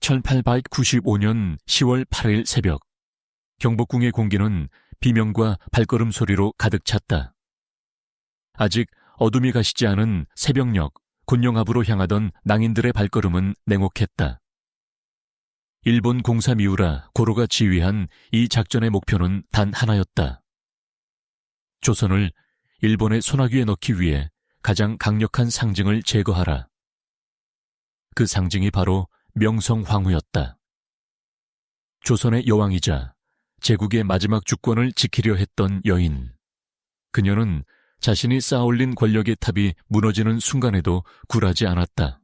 1895년 10월 8일 새벽, 경복궁의 공기는 비명과 발걸음 소리로 가득 찼다. 아직 어둠이 가시지 않은 새벽녘 곤룡합으로 향하던 낭인들의 발걸음은 냉혹했다. 일본 공사 미우라 고로가 지휘한 이 작전의 목표는 단 하나였다. 조선을 일본의 소나기에 넣기 위해 가장 강력한 상징을 제거하라. 그 상징이 바로 명성황후였다. 조선의 여왕이자 제국의 마지막 주권을 지키려 했던 여인. 그녀는 자신이 쌓아올린 권력의 탑이 무너지는 순간에도 굴하지 않았다.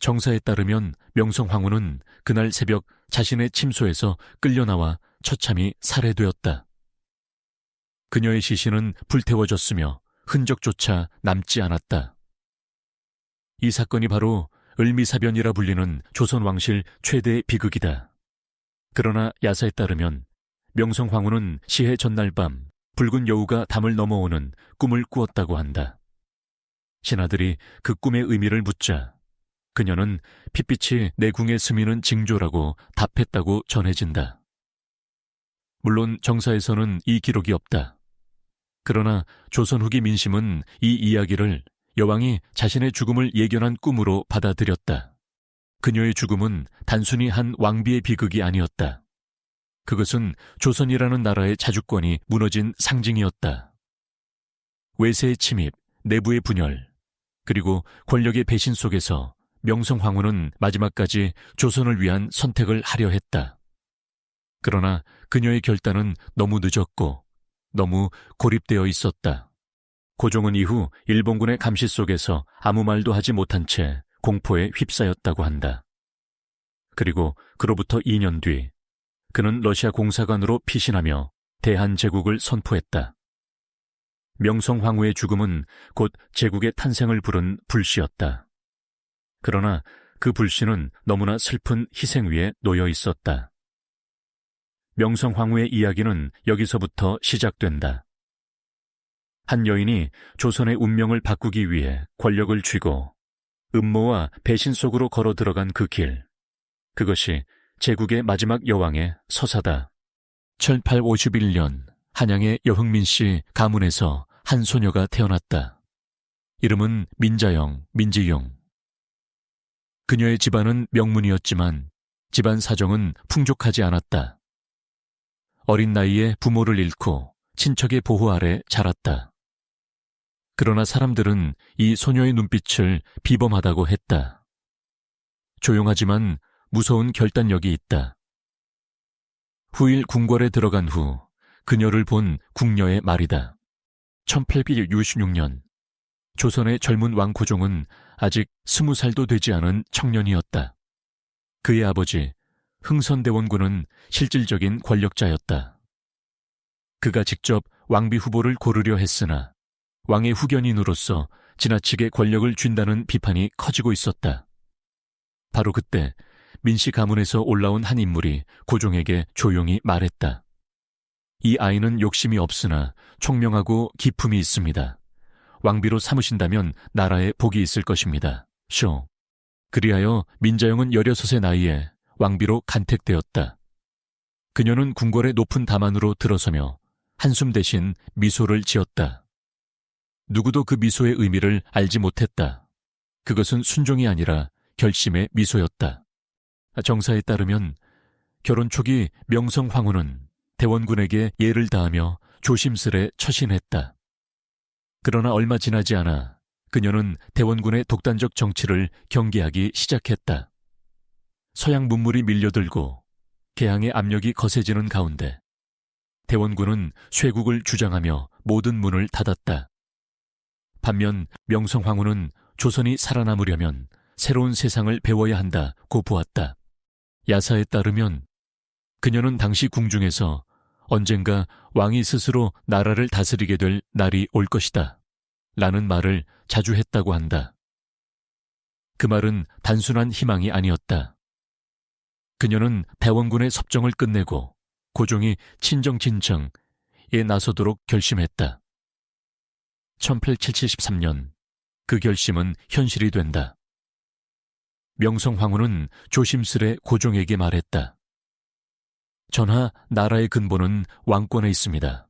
정사에 따르면 명성황후는 그날 새벽 자신의 침소에서 끌려나와 처참히 살해되었다. 그녀의 시신은 불태워졌으며 흔적조차 남지 않았다. 이 사건이 바로 을미사변이라 불리는 조선 왕실 최대의 비극이다. 그러나 야사에 따르면 명성황후는 시해 전날 밤 붉은 여우가 담을 넘어오는 꿈을 꾸었다고 한다. 신하들이 그 꿈의 의미를 묻자 그녀는 핏빛이 내 궁에 스미는 징조라고 답했다고 전해진다. 물론 정사에서는 이 기록이 없다. 그러나 조선 후기 민심은 이 이야기를 여왕이 자신의 죽음을 예견한 꿈으로 받아들였다. 그녀의 죽음은 단순히 한 왕비의 비극이 아니었다. 그것은 조선이라는 나라의 자주권이 무너진 상징이었다. 외세의 침입, 내부의 분열, 그리고 권력의 배신 속에서 명성황후는 마지막까지 조선을 위한 선택을 하려 했다. 그러나 그녀의 결단은 너무 늦었고 너무 고립되어 있었다. 고종은 이후 일본군의 감시 속에서 아무 말도 하지 못한 채 공포에 휩싸였다고 한다. 그리고 그로부터 2년 뒤 그는 러시아 공사관으로 피신하며 대한제국을 선포했다. 명성황후의 죽음은 곧 제국의 탄생을 부른 불씨였다. 그러나 그 불씨는 너무나 슬픈 희생 위에 놓여 있었다. 명성황후의 이야기는 여기서부터 시작된다. 한 여인이 조선의 운명을 바꾸기 위해 권력을 쥐고 음모와 배신 속으로 걸어 들어간 그 길. 그것이 제국의 마지막 여왕의 서사다. 1851년 한양의 여흥민씨 가문에서 한 소녀가 태어났다. 이름은 민자영, 민지용. 그녀의 집안은 명문이었지만 집안 사정은 풍족하지 않았다. 어린 나이에 부모를 잃고 친척의 보호 아래 자랐다. 그러나 사람들은 이 소녀의 눈빛을 비범하다고 했다. 조용하지만 무서운 결단력이 있다. 후일 궁궐에 들어간 후 그녀를 본 궁녀의 말이다. 1866년 조선의 젊은 왕 고종은 아직 20살도 되지 않은 청년이었다. 그의 아버지 흥선대원군은 실질적인 권력자였다. 그가 직접 왕비 후보를 고르려 했으나 왕의 후견인으로서 지나치게 권력을 쥔다는 비판이 커지고 있었다. 바로 그때 민씨 가문에서 올라온 한 인물이 고종에게 조용히 말했다. 이 아이는 욕심이 없으나 총명하고 기품이 있습니다. 왕비로 삼으신다면 나라에 복이 있을 것입니다. 쇼. 그리하여 민자영은 16의 나이에 왕비로 간택되었다. 그녀는 궁궐의 높은 담안으로 들어서며 한숨 대신 미소를 지었다. 누구도 그 미소의 의미를 알지 못했다. 그것은 순종이 아니라 결심의 미소였다. 정사에 따르면 결혼 초기 명성황후는 대원군에게 예를 다하며 조심스레 처신했다. 그러나 얼마 지나지 않아 그녀는 대원군의 독단적 정치를 경계하기 시작했다. 서양 문물이 밀려들고 개항의 압력이 거세지는 가운데 대원군은 쇄국을 주장하며 모든 문을 닫았다. 반면 명성황후는 조선이 살아남으려면 새로운 세상을 배워야 한다고 보았다. 야사에 따르면 그녀는 당시 궁중에서 언젠가 왕이 스스로 나라를 다스리게 될 날이 올 것이다 라는 말을 자주 했다고 한다. 그 말은 단순한 희망이 아니었다. 그녀는 대원군의 섭정을 끝내고 고종이 친정친정에 나서도록 결심했다. 1873년 그 결심은 현실이 된다. 명성황후는 조심스레 고종에게 말했다. 전하, 나라의 근본은 왕권에 있습니다.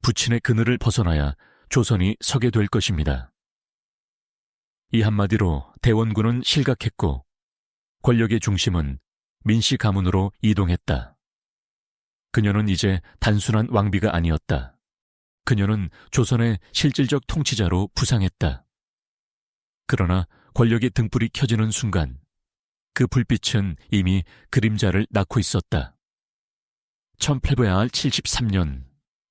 부친의 그늘을 벗어나야 조선이 서게 될 것입니다. 이 한마디로 대원군은 실각했고 권력의 중심은 민씨 가문으로 이동했다. 그녀는 이제 단순한 왕비가 아니었다. 그녀는 조선의 실질적 통치자로 부상했다. 그러나 권력의 등불이 켜지는 순간 그 불빛은 이미 그림자를 낳고 있었다. 1873년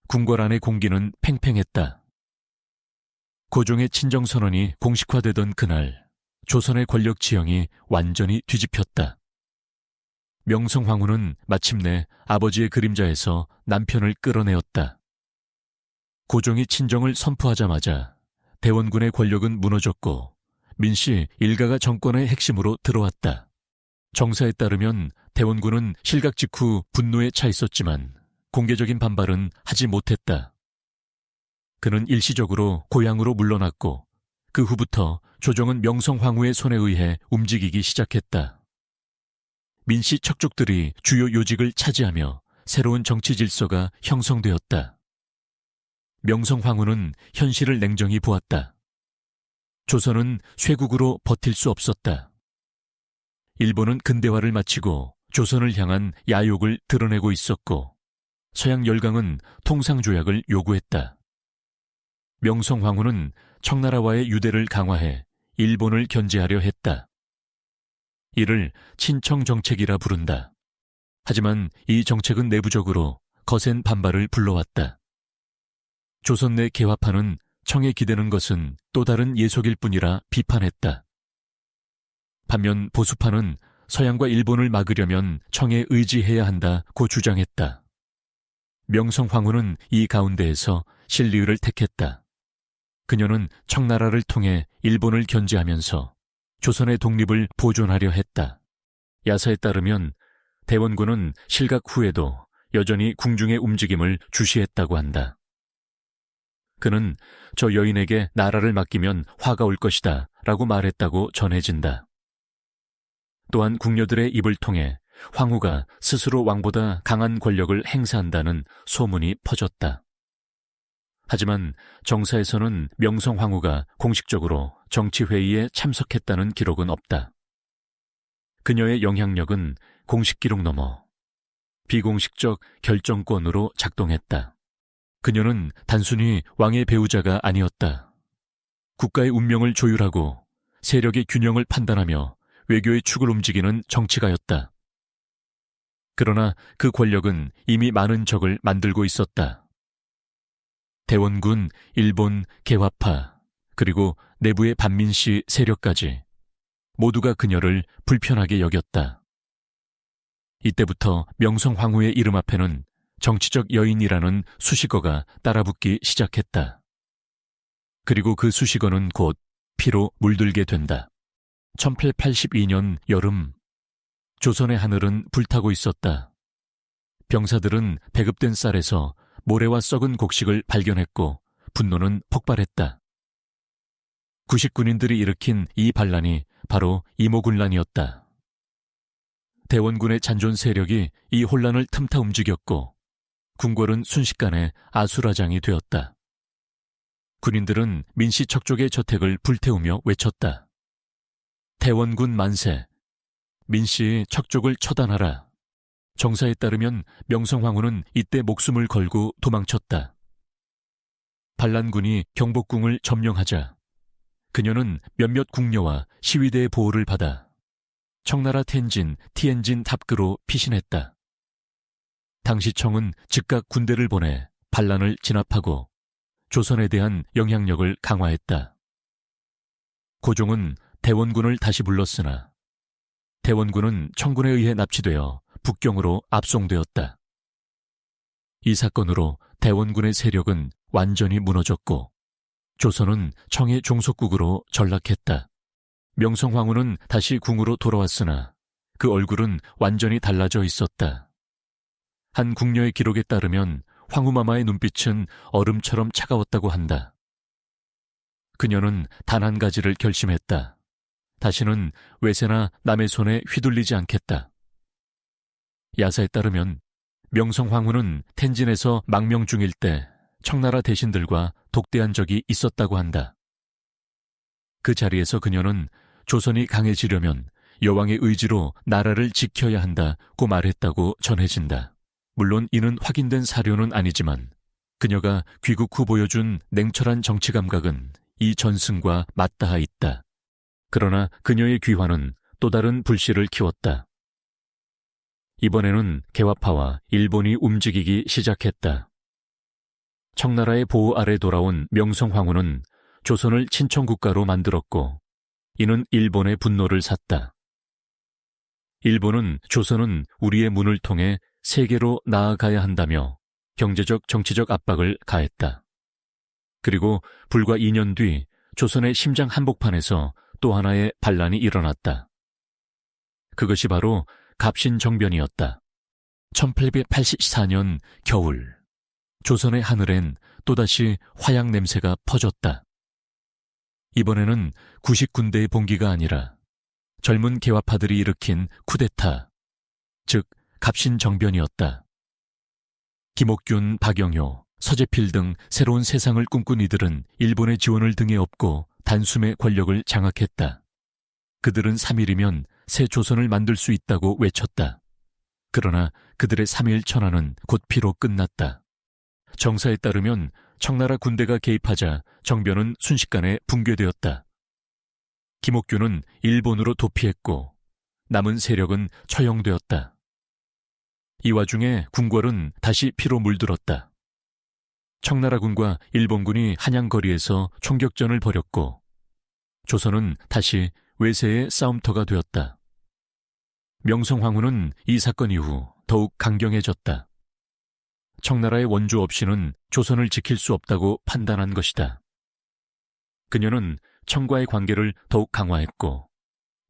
궁궐 안의 공기는 팽팽했다. 고종의 친정선언이 공식화되던 그날 조선의 권력 지형이 완전히 뒤집혔다. 명성황후는 마침내 아버지의 그림자에서 남편을 끌어내었다. 고종이 친정을 선포하자마자 대원군의 권력은 무너졌고 민씨 일가가 정권의 핵심으로 들어왔다. 정사에 따르면 대원군은 실각 직후 분노에 차 있었지만 공개적인 반발은 하지 못했다. 그는 일시적으로 고향으로 물러났고 그 후부터 조정은 명성황후의 손에 의해 움직이기 시작했다. 민씨 척족들이 주요 요직을 차지하며 새로운 정치 질서가 형성되었다. 명성황후는 현실을 냉정히 보았다. 조선은 쇄국으로 버틸 수 없었다. 일본은 근대화를 마치고 조선을 향한 야욕을 드러내고 있었고 서양 열강은 통상조약을 요구했다. 명성황후는 청나라와의 유대를 강화해 일본을 견제하려 했다. 이를 친청정책이라 부른다. 하지만 이 정책은 내부적으로 거센 반발을 불러왔다. 조선 내 개화파는 청에 기대는 것은 또 다른 예속일 뿐이라 비판했다. 반면 보수파는 서양과 일본을 막으려면 청에 의지해야 한다고 주장했다. 명성황후는 이 가운데에서 실리을을 택했다. 그녀는 청나라를 통해 일본을 견제하면서 조선의 독립을 보존하려 했다. 야사에 따르면 대원군은 실각 후에도 여전히 궁중의 움직임을 주시했다고 한다. 그는 저 여인에게 나라를 맡기면 화가 올 것이다 라고 말했다고 전해진다. 또한 궁녀들의 입을 통해 황후가 스스로 왕보다 강한 권력을 행사한다는 소문이 퍼졌다. 하지만 정사에서는 명성황후가 공식적으로 정치회의에 참석했다는 기록은 없다. 그녀의 영향력은 공식 기록 넘어 비공식적 결정권으로 작동했다. 그녀는 단순히 왕의 배우자가 아니었다. 국가의 운명을 조율하고 세력의 균형을 판단하며 외교의 축을 움직이는 정치가였다. 그러나 그 권력은 이미 많은 적을 만들고 있었다. 대원군, 일본, 개화파, 그리고 내부의 반민씨 세력까지 모두가 그녀를 불편하게 여겼다. 이때부터 명성황후의 이름 앞에는 정치적 여인이라는 수식어가 따라붙기 시작했다. 그리고 그 수식어는 곧 피로 물들게 된다. 1882년 여름, 조선의 하늘은 불타고 있었다. 병사들은 배급된 쌀에서 모래와 썩은 곡식을 발견했고 분노는 폭발했다. 구식군인들이 일으킨 이 반란이 바로 이모군란이었다. 대원군의 잔존 세력이 이 혼란을 틈타 움직였고 궁궐은 순식간에 아수라장이 되었다. 군인들은 민씨 척족의 저택을 불태우며 외쳤다. 대원군 만세! 민씨 척족을 처단하라! 정사에 따르면 명성황후는 이때 목숨을 걸고 도망쳤다. 반란군이 경복궁을 점령하자 그녀는 몇몇 궁녀와 시위대의 보호를 받아 청나라 티엔진 답그로 피신했다. 당시 청은 즉각 군대를 보내 반란을 진압하고 조선에 대한 영향력을 강화했다. 고종은 대원군을 다시 불렀으나 대원군은 청군에 의해 납치되어 북경으로 압송되었다. 이 사건으로 대원군의 세력은 완전히 무너졌고 조선은 청의 종속국으로 전락했다. 명성황후는 다시 궁으로 돌아왔으나 그 얼굴은 완전히 달라져 있었다. 한 궁녀의 기록에 따르면 황후마마의 눈빛은 얼음처럼 차가웠다고 한다. 그녀는 단 한 가지를 결심했다. 다시는 외세나 남의 손에 휘둘리지 않겠다. 야사에 따르면 명성황후는 텐진에서 망명 중일 때 청나라 대신들과 독대한 적이 있었다고 한다. 그 자리에서 그녀는 조선이 강해지려면 여왕의 의지로 나라를 지켜야 한다고 말했다고 전해진다. 물론 이는 확인된 사료는 아니지만 그녀가 귀국 후 보여준 냉철한 정치 감각은 이 전승과 맞닿아 있다. 그러나 그녀의 귀화는 또 다른 불씨를 키웠다. 이번에는 개화파와 일본이 움직이기 시작했다. 청나라의 보호 아래 돌아온 명성황후는 조선을 친청국가로 만들었고 이는 일본의 분노를 샀다. 일본은 조선은 우리의 문을 통해 세계로 나아가야 한다며 경제적 정치적 압박을 가했다. 그리고 불과 2년 뒤 조선의 심장 한복판에서 또 하나의 반란이 일어났다. 그것이 바로 갑신정변이었다. 1884년 겨울, 조선의 하늘엔 또다시 화약 냄새가 퍼졌다. 이번에는 90군대의 봉기가 아니라 젊은 개화파들이 일으킨 쿠데타, 즉 갑신정변이었다. 김옥균, 박영효, 서재필 등 새로운 세상을 꿈꾼 이들은 일본의 지원을 등에 업고 단숨에 권력을 장악했다. 그들은 3일이면 새 조선을 만들 수 있다고 외쳤다. 그러나 그들의 3일 천하는 곧 피로 끝났다. 정사에 따르면 청나라 군대가 개입하자 정변은 순식간에 붕괴되었다. 김옥균은 일본으로 도피했고 남은 세력은 처형되었다. 이 와중에 궁궐은 다시 피로 물들었다. 청나라군과 일본군이 한양거리에서 총격전을 벌였고 조선은 다시 외세의 싸움터가 되었다. 명성황후는 이 사건 이후 더욱 강경해졌다. 청나라의 원조 없이는 조선을 지킬 수 없다고 판단한 것이다. 그녀는 청과의 관계를 더욱 강화했고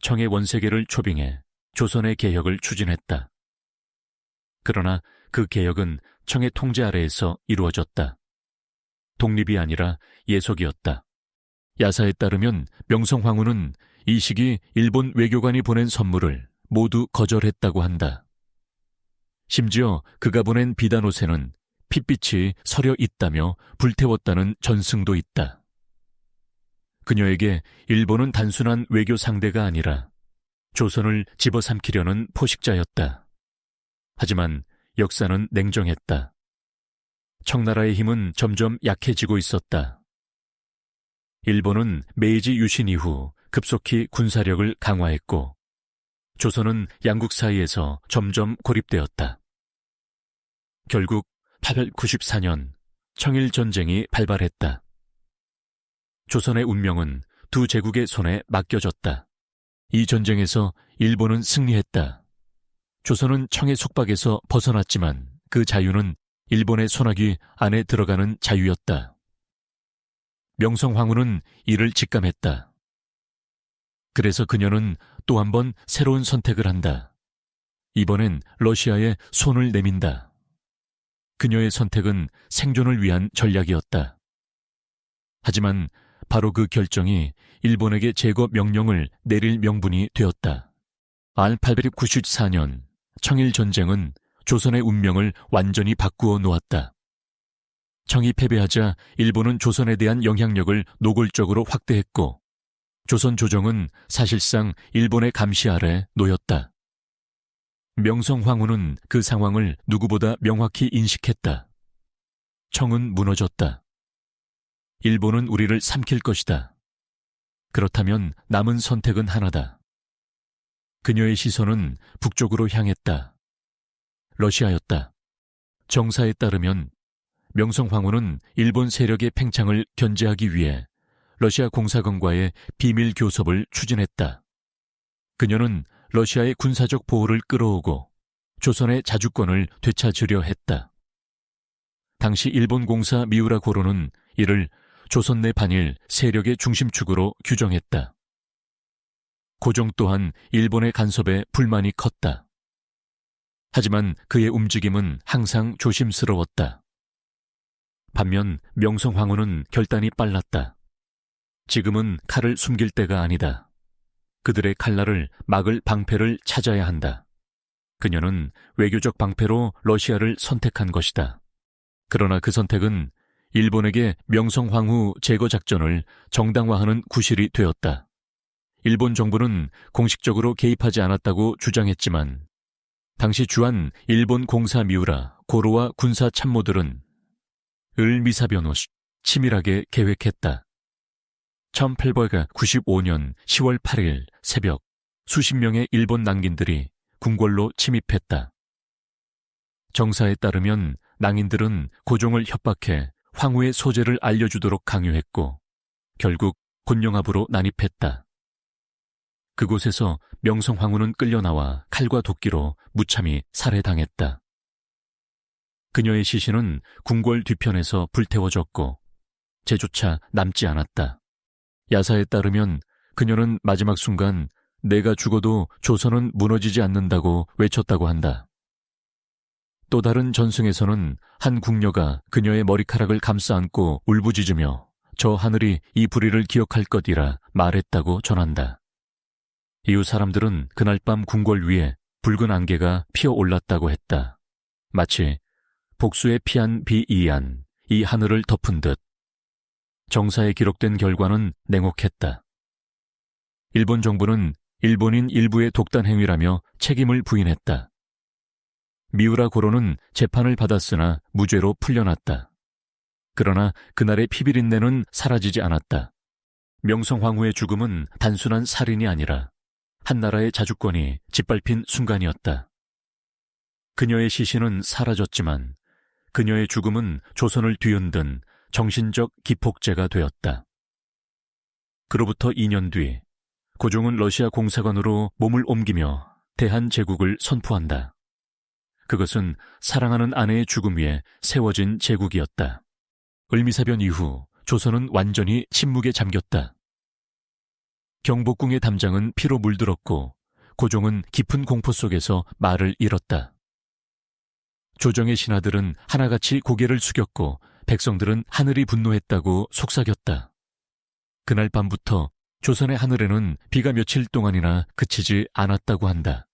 청의 원세계를 초빙해 조선의 개혁을 추진했다. 그러나 그 개혁은 청의 통제 아래에서 이루어졌다. 독립이 아니라 예속이었다. 야사에 따르면 명성황후는 이 시기 일본 외교관이 보낸 선물을 모두 거절했다고 한다. 심지어 그가 보낸 비단옷에는 핏빛이 서려 있다며 불태웠다는 전승도 있다. 그녀에게 일본은 단순한 외교 상대가 아니라 조선을 집어삼키려는 포식자였다. 하지만 역사는 냉정했다. 청나라의 힘은 점점 약해지고 있었다. 일본은 메이지 유신 이후 급속히 군사력을 강화했고 조선은 양국 사이에서 점점 고립되었다. 결국 894년 청일전쟁이 발발했다. 조선의 운명은 두 제국의 손에 맡겨졌다. 이 전쟁에서 일본은 승리했다. 조선은 청의 속박에서 벗어났지만 그 자유는 일본의 손아귀 안에 들어가는 자유였다. 명성황후는 이를 직감했다. 그래서 그녀는 또 한 번 새로운 선택을 한다. 이번엔 러시아에 손을 내민다. 그녀의 선택은 생존을 위한 전략이었다. 하지만 바로 그 결정이 일본에게 제거 명령을 내릴 명분이 되었다. 1894년 청일전쟁은 조선의 운명을 완전히 바꾸어 놓았다. 청이 패배하자 일본은 조선에 대한 영향력을 노골적으로 확대했고 조선 조정은 사실상 일본의 감시 아래 놓였다. 명성황후는 그 상황을 누구보다 명확히 인식했다. 청은 무너졌다. 일본은 우리를 삼킬 것이다. 그렇다면 남은 선택은 하나다. 그녀의 시선은 북쪽으로 향했다. 러시아였다. 정사에 따르면 명성황후는 일본 세력의 팽창을 견제하기 위해 러시아 공사관과의 비밀 교섭을 추진했다. 그녀는 러시아의 군사적 보호를 끌어오고 조선의 자주권을 되찾으려 했다. 당시 일본 공사 미우라 고로는 이를 조선 내 반일 세력의 중심축으로 규정했다. 고종 또한 일본의 간섭에 불만이 컸다. 하지만 그의 움직임은 항상 조심스러웠다. 반면 명성황후는 결단이 빨랐다. 지금은 칼을 숨길 때가 아니다. 그들의 칼날을 막을 방패를 찾아야 한다. 그녀는 외교적 방패로 러시아를 선택한 것이다. 그러나 그 선택은 일본에게 명성황후 제거 작전을 정당화하는 구실이 되었다. 일본 정부는 공식적으로 개입하지 않았다고 주장했지만 당시 주한 일본 공사 미우라 고로와 군사 참모들은 을 미사변호시 치밀하게 계획했다. 1895년 10월 8일 새벽 수십 명의 일본 낭인들이 궁궐로 침입했다. 정사에 따르면 낭인들은 고종을 협박해 황후의 소재를 알려주도록 강요했고 결국 곤영합으로 난입했다. 그곳에서 명성황후는 끌려나와 칼과 도끼로 무참히 살해당했다. 그녀의 시신은 궁궐 뒤편에서 불태워졌고 재조차 남지 않았다. 야사에 따르면 그녀는 마지막 순간 내가 죽어도 조선은 무너지지 않는다고 외쳤다고 한다. 또 다른 전승에서는 한 궁녀가 그녀의 머리카락을 감싸 안고 울부짖으며 저 하늘이 이 불의를 기억할 것이라 말했다고 전한다. 이후 사람들은 그날 밤 궁궐 위에 붉은 안개가 피어올랐다고 했다. 마치 복수에 피한 비이한 이 하늘을 덮은 듯. 정사에 기록된 결과는 냉혹했다. 일본 정부는 일본인 일부의 독단 행위라며 책임을 부인했다. 미우라 고로는 재판을 받았으나 무죄로 풀려났다. 그러나 그날의 피비린내는 사라지지 않았다. 명성황후의 죽음은 단순한 살인이 아니라 한 나라의 자주권이 짓밟힌 순간이었다. 그녀의 시신은 사라졌지만 그녀의 죽음은 조선을 뒤흔든 정신적 기폭제가 되었다. 그로부터 2년 뒤 고종은 러시아 공사관으로 몸을 옮기며 대한제국을 선포한다. 그것은 사랑하는 아내의 죽음 위에 세워진 제국이었다. 을미사변 이후 조선은 완전히 침묵에 잠겼다. 경복궁의 담장은 피로 물들었고 고종은 깊은 공포 속에서 말을 잃었다. 조정의 신하들은 하나같이 고개를 숙였고 백성들은 하늘이 분노했다고 속삭였다. 그날 밤부터 조선의 하늘에는 비가 며칠 동안이나 그치지 않았다고 한다.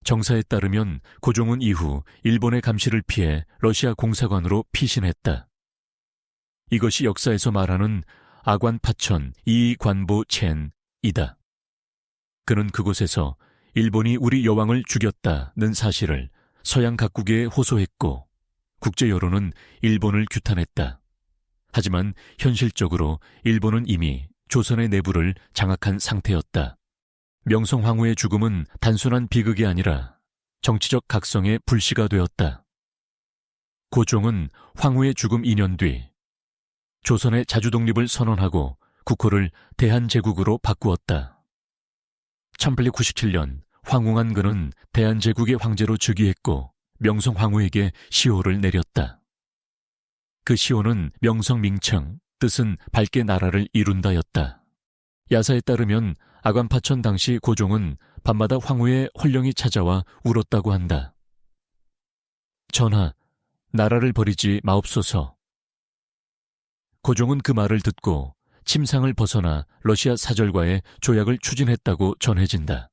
정사에 따르면 고종은 이후 일본의 감시를 피해 러시아 공사관으로 피신했다. 이것이 역사에서 말하는 아관파천 이관보첸이다. 그는 그곳에서 일본이 우리 여왕을 죽였다는 사실을 서양 각국에 호소했고 국제 여론은 일본을 규탄했다. 하지만 현실적으로 일본은 이미 조선의 내부를 장악한 상태였다. 명성황후의 죽음은 단순한 비극이 아니라 정치적 각성의 불씨가 되었다. 고종은 황후의 죽음 2년 뒤 조선의 자주독립을 선언하고 국호를 대한제국으로 바꾸었다. 1897년 황웅한 그는 대한제국의 황제로 즉위했고 명성황후에게 시호를 내렸다. 그 시호는 명성밍청, 뜻은 밝게 나라를 이룬다였다. 야사에 따르면 아관파천 당시 고종은 밤마다 황후의 홀령이 찾아와 울었다고 한다. 전하, 나라를 버리지 마옵소서. 고종은 그 말을 듣고 침상을 벗어나 러시아 사절과의 조약을 추진했다고 전해진다.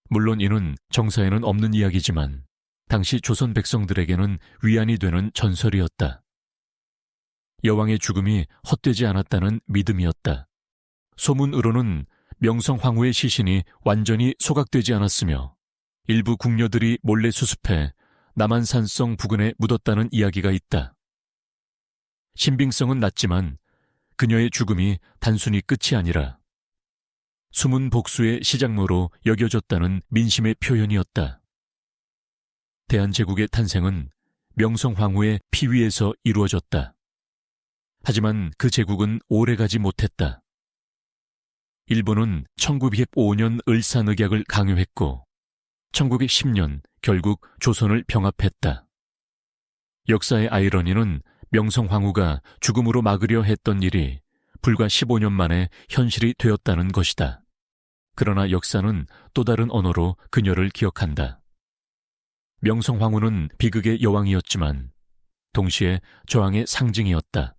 물론 이는 정사에는 없는 이야기지만 당시 조선 백성들에게는 위안이 되는 전설이었다. 여왕의 죽음이 헛되지 않았다는 믿음이었다. 소문으로는 명성황후의 시신이 완전히 소각되지 않았으며 일부 궁녀들이 몰래 수습해 남한산성 부근에 묻었다는 이야기가 있다. 신빙성은 낮지만 그녀의 죽음이 단순히 끝이 아니라 숨은 복수의 시작로로 여겨졌다는 민심의 표현이었다. 대한제국의 탄생은 명성황후의 피 위에서 이루어졌다. 하지만 그 제국은 오래가지 못했다. 일본은 1905년 을사늑약을 강요했고 1910년 결국 조선을 병합했다. 역사의 아이러니는 명성황후가 죽음으로 막으려 했던 일이 불과 15년 만에 현실이 되었다는 것이다. 그러나 역사는 또 다른 언어로 그녀를 기억한다. 명성황후는 비극의 여왕이었지만 동시에 저항의 상징이었다.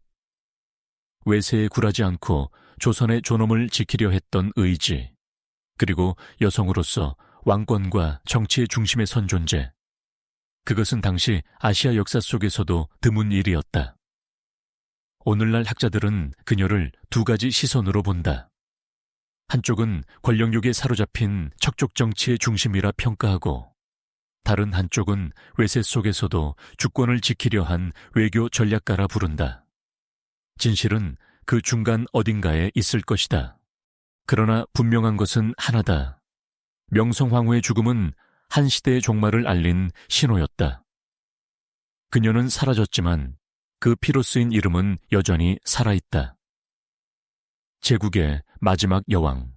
외세에 굴하지 않고 조선의 존엄을 지키려 했던 의지, 그리고 여성으로서 왕권과 정치의 중심에 선 존재. 그것은 당시 아시아 역사 속에서도 드문 일이었다. 오늘날 학자들은 그녀를 두 가지 시선으로 본다. 한쪽은 권력욕에 사로잡힌 척족 정치의 중심이라 평가하고, 다른 한쪽은 외세 속에서도 주권을 지키려 한 외교 전략가라 부른다. 진실은 그 중간 어딘가에 있을 것이다. 그러나 분명한 것은 하나다. 명성황후의 죽음은 한 시대의 종말을 알린 신호였다. 그녀는 사라졌지만 그 피로 쓰인 이름은 여전히 살아있다. 제국의 마지막 여왕.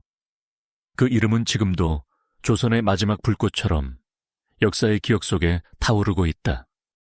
그 이름은 지금도 조선의 마지막 불꽃처럼 역사의 기억 속에 타오르고 있다.